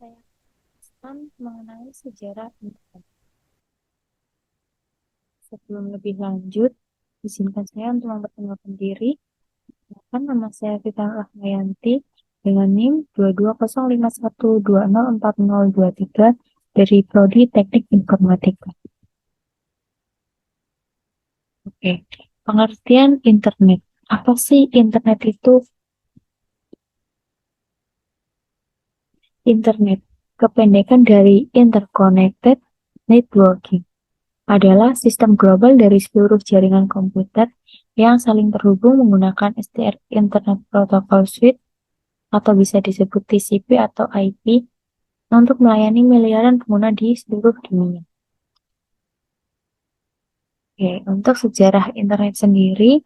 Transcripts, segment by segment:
saya akan mengenai sejarah internet. Sebelum lebih lanjut, izinkan saya untuk memperkenalkan diri. Kan nama saya Vita Rahmayanti dengan NIM 22051204023 dari Prodi Teknik Informatika. Oke, pengertian internet. Apa sih internet itu? Internet, kependekan dari Interconnected Networking, adalah sistem global dari seluruh jaringan komputer yang saling terhubung menggunakan STR Internet Protocol Suite atau bisa disebut TCP atau IP untuk melayani miliaran pengguna di seluruh dunia. Oke, untuk sejarah internet sendiri,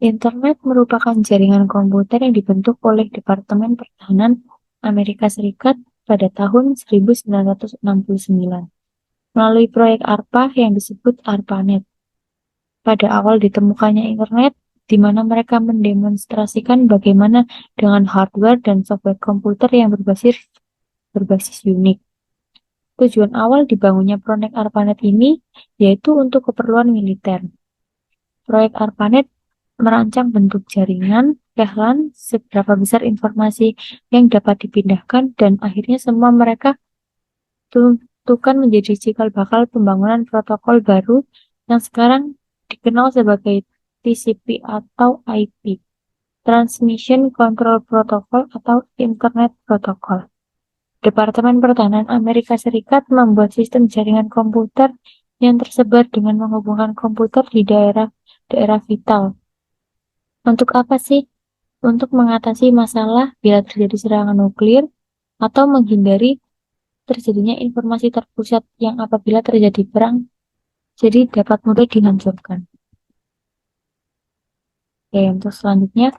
internet merupakan jaringan komputer yang dibentuk oleh Departemen Pertahanan Amerika Serikat pada tahun 1969 melalui proyek ARPA yang disebut ARPANET. Pada awal ditemukannya internet, di mana mereka mendemonstrasikan bagaimana dengan hardware dan software komputer yang berbasis unik. Tujuan awal dibangunnya proyek ARPANET ini yaitu untuk keperluan militer. Proyek ARPANET merancang bentuk jaringan, VLAN, seberapa besar informasi yang dapat dipindahkan, dan akhirnya semua mereka tentukan menjadi cikal bakal pembangunan protokol baru yang sekarang dikenal sebagai TCP atau IP, Transmission Control Protocol atau Internet Protocol. Departemen Pertahanan Amerika Serikat membuat sistem jaringan komputer yang tersebar dengan menghubungkan komputer di daerah vital. Untuk apa sih? Untuk mengatasi masalah bila terjadi serangan nuklir atau menghindari terjadinya informasi terpusat yang apabila terjadi perang, jadi dapat mudah dihancurkan. Oke, untuk selanjutnya,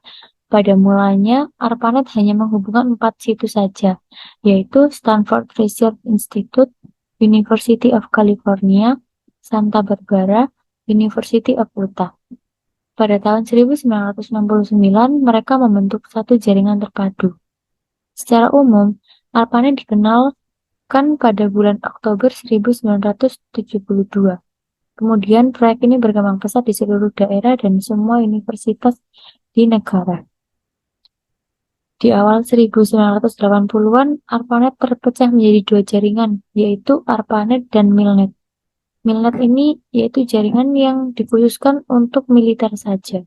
pada mulanya ARPANET hanya menghubungkan 4 situs saja, yaitu Stanford Research Institute, University of California, Santa Barbara, University of Utah. Pada tahun 1969, mereka membentuk satu jaringan terpadu. Secara umum, ARPANET dikenalkan pada bulan Oktober 1972. Kemudian proyek ini berkembang pesat di seluruh daerah dan semua universitas di negara. Di awal 1980-an, ARPANET terpecah menjadi dua jaringan, yaitu ARPANET dan MILNET. MILNET ini yaitu jaringan yang dikhususkan untuk militer saja.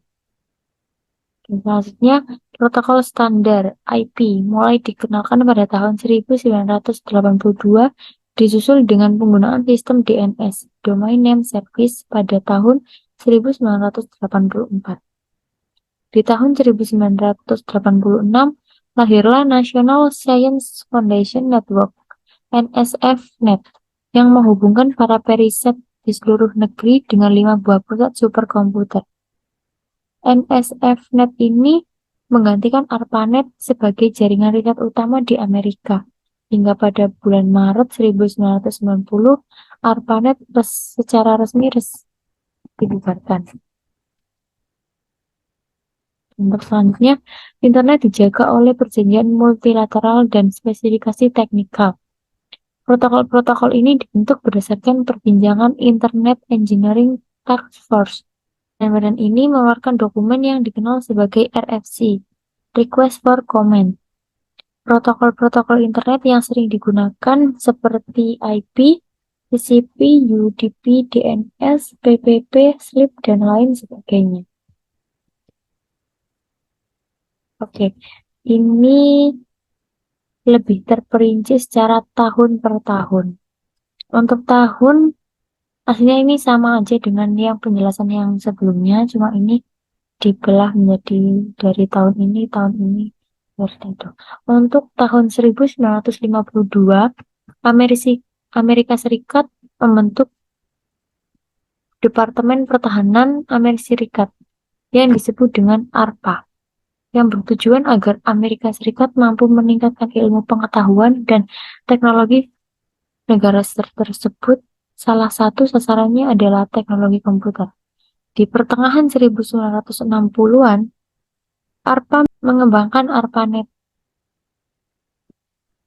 Dan selanjutnya, protokol standar IP mulai dikenalkan pada tahun 1982, disusul dengan penggunaan sistem DNS, Domain Name Service, pada tahun 1984. Di tahun 1986, lahirlah National Science Foundation Network, NSF-Net, yang menghubungkan para periset di seluruh negeri dengan 5 buah pusat superkomputer. NSF-Net ini menggantikan ARPANET sebagai jaringan riset utama di Amerika. Hingga pada bulan Maret 1990, ARPANET secara resmi dibubarkan. Untuk selanjutnya, internet dijaga oleh perjanjian multilateral dan spesifikasi teknikal. Protokol-protokol ini dibentuk berdasarkan perbincangan Internet Engineering Task Force. Dan badan ini mengeluarkan dokumen yang dikenal sebagai RFC, Request for Comment. Protokol-protokol internet yang sering digunakan seperti IP, TCP, UDP, DNS, PPP, SLIP, dan lain sebagainya. Oke, ini lebih terperinci secara tahun per tahun. Untuk tahun, aslinya ini sama aja dengan yang penjelasan yang sebelumnya, cuma ini dibelah menjadi dari tahun ini, seperti itu. Untuk tahun 1952, Amerika Serikat membentuk Departemen Pertahanan Amerika Serikat yang disebut dengan ARPA, yang bertujuan agar Amerika Serikat mampu meningkatkan ilmu pengetahuan dan teknologi negara tersebut. Salah satu sasarannya adalah teknologi komputer. Di pertengahan 1960-an, ARPA mengembangkan ARPANET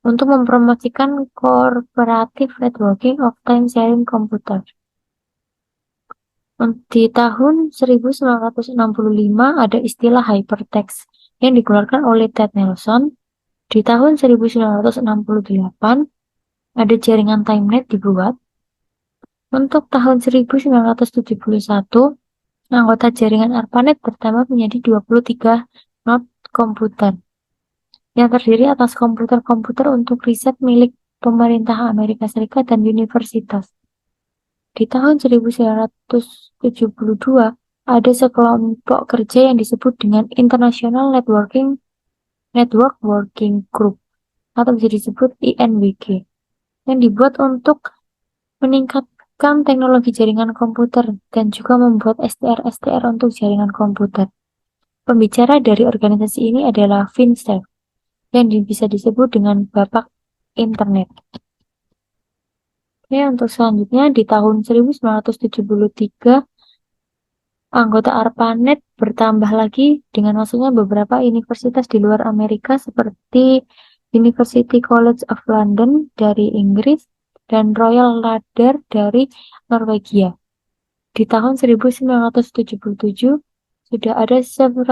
untuk mempromosikan Cooperative Networking of Time Sharing Computer. Di tahun 1965 ada istilah hypertext yang dikeluarkan oleh Ted Nelson. Di tahun 1968 ada jaringan TimeNet dibuat. Untuk tahun 1971, anggota jaringan ARPANET bertambah menjadi 23 node komputer yang terdiri atas komputer-komputer untuk riset milik pemerintah Amerika Serikat dan universitas. Di tahun 1972, ada sekelompok kerja yang disebut dengan International Network Working Group atau bisa disebut INWG yang dibuat untuk meningkatkan teknologi jaringan komputer dan juga membuat STR-STR untuk jaringan komputer. Pembicara dari organisasi ini adalah Vint Cerf yang bisa disebut dengan Bapak Internet. Oke, untuk selanjutnya di tahun 1973 anggota ARPANET bertambah lagi dengan masuknya beberapa universitas di luar Amerika seperti University College of London dari Inggris dan Royal Ladder dari Norwegia. Di tahun 1977 sudah ada 111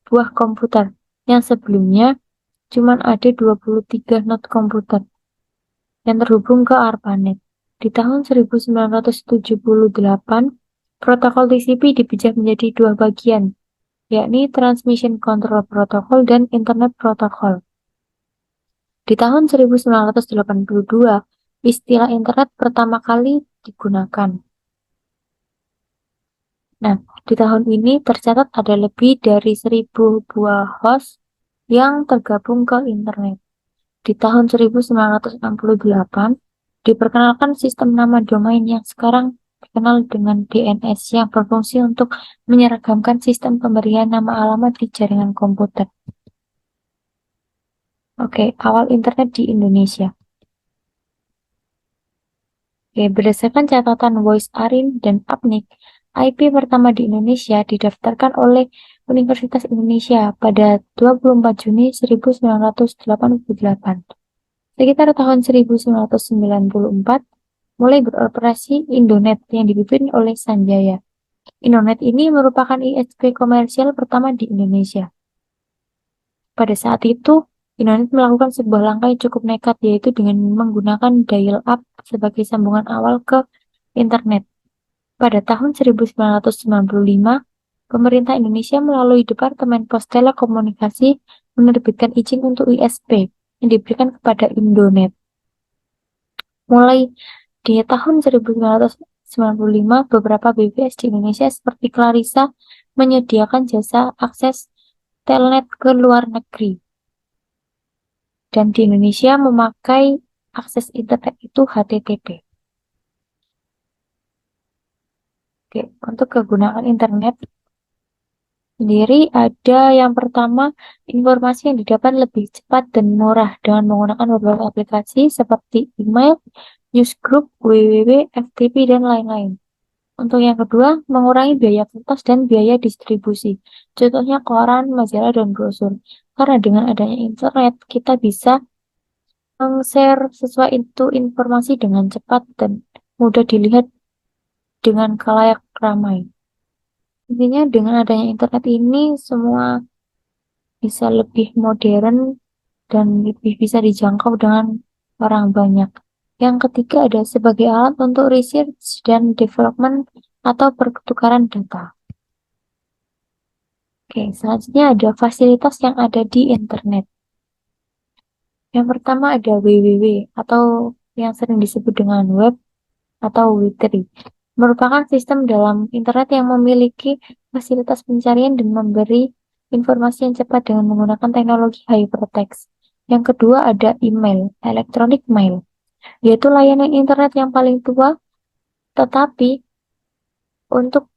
buah komputer yang sebelumnya cuma ada 23 node komputer yang terhubung ke ARPANET. Di tahun 1978, protokol TCP dipecah menjadi dua bagian, yakni Transmission Control Protocol dan Internet Protocol. Di tahun 1982, istilah internet pertama kali digunakan. Nah, di tahun ini tercatat ada lebih dari 1.000 buah host yang tergabung ke internet. Di tahun 1968, diperkenalkan sistem nama domain yang sekarang dikenal dengan DNS yang berfungsi untuk menyeragamkan sistem pemberian nama alamat di jaringan komputer. Oke, awal internet di Indonesia. Oke, berdasarkan catatan Voice Arin dan Apnik, IP pertama di Indonesia didaftarkan oleh Universitas Indonesia pada 24 Juni 1988. Sekitar tahun 1994, mulai beroperasi Indonet yang dipimpin oleh Sanjaya. Indonet ini merupakan ISP komersial pertama di Indonesia. Pada saat itu, Indonet melakukan sebuah langkah yang cukup nekat, yaitu dengan menggunakan dial-up sebagai sambungan awal ke internet. Pada tahun 1995, pemerintah Indonesia melalui Departemen Pos Telekomunikasi menerbitkan izin untuk ISP yang diberikan kepada Indonet. Mulai di tahun 1995, beberapa BBS di Indonesia seperti Clarissa menyediakan jasa akses telnet ke luar negeri. Dan di Indonesia memakai akses internet itu HTTP. Oke, untuk kegunaan internet sendiri ada yang pertama, informasi yang didapat lebih cepat dan murah dengan menggunakan beberapa aplikasi seperti email, newsgroup, www, FTP, dan lain-lain. Untuk yang kedua, mengurangi biaya kertas dan biaya distribusi. Contohnya koran, majalah, dan brosur. Karena dengan adanya internet, kita bisa meng-share sesuai itu informasi dengan cepat dan mudah dilihat dengan khalayak ramai. Intinya dengan adanya internet ini semua bisa lebih modern dan lebih bisa dijangkau dengan orang banyak. Yang ketiga ada sebagai alat untuk research dan development atau pertukaran data. Oke, selanjutnya ada fasilitas yang ada di internet. Yang pertama ada www atau yang sering disebut dengan web atau Web3. Merupakan sistem dalam internet yang memiliki fasilitas pencarian dan memberi informasi yang cepat dengan menggunakan teknologi hypertext. Yang kedua ada email, electronic mail, yaitu layanan internet yang paling tua, tetapi untuk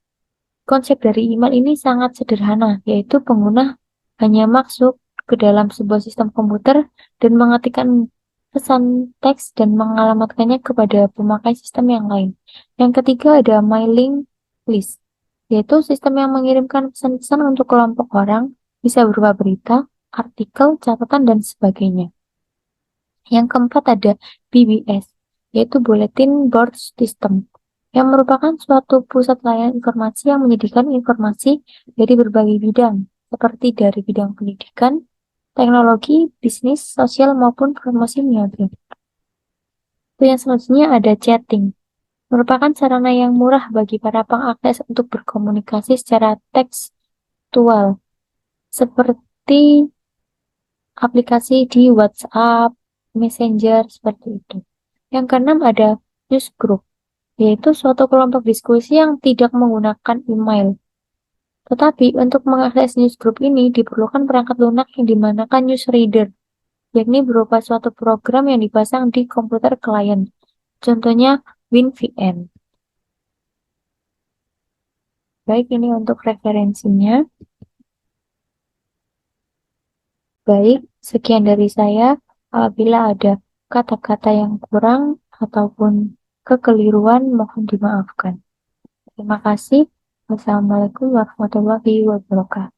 konsep dari email ini sangat sederhana, yaitu pengguna hanya masuk ke dalam sebuah sistem komputer dan mengetikkan pesan teks dan mengalamatkannya kepada pemakai sistem yang lain. Yang ketiga ada mailing list, yaitu sistem yang mengirimkan pesan-pesan untuk kelompok orang, bisa berupa berita, artikel, catatan, dan sebagainya. Yang keempat ada BBS, yaitu Bulletin Board System, yang merupakan suatu pusat layanan informasi yang menyediakan informasi dari berbagai bidang, seperti dari bidang pendidikan, teknologi, bisnis, sosial, maupun promosi niaga. Yang selanjutnya ada chatting, merupakan sarana yang murah bagi para pengakses untuk berkomunikasi secara tekstual, seperti aplikasi di WhatsApp, Messenger, seperti itu. Yang keenam ada newsgroup, yaitu suatu kelompok diskusi yang tidak menggunakan email. Tetapi untuk mengakses newsgroup ini diperlukan perangkat lunak yang dimanakan newsreader, yakni berupa suatu program yang dipasang di komputer klien. Contohnya WinVM. Baik, ini untuk referensinya. Baik, sekian dari saya. Apabila ada kata-kata yang kurang ataupun kekeliruan, mohon dimaafkan. Terima kasih. Wassalamualaikum warahmatullahi wabarakatuh.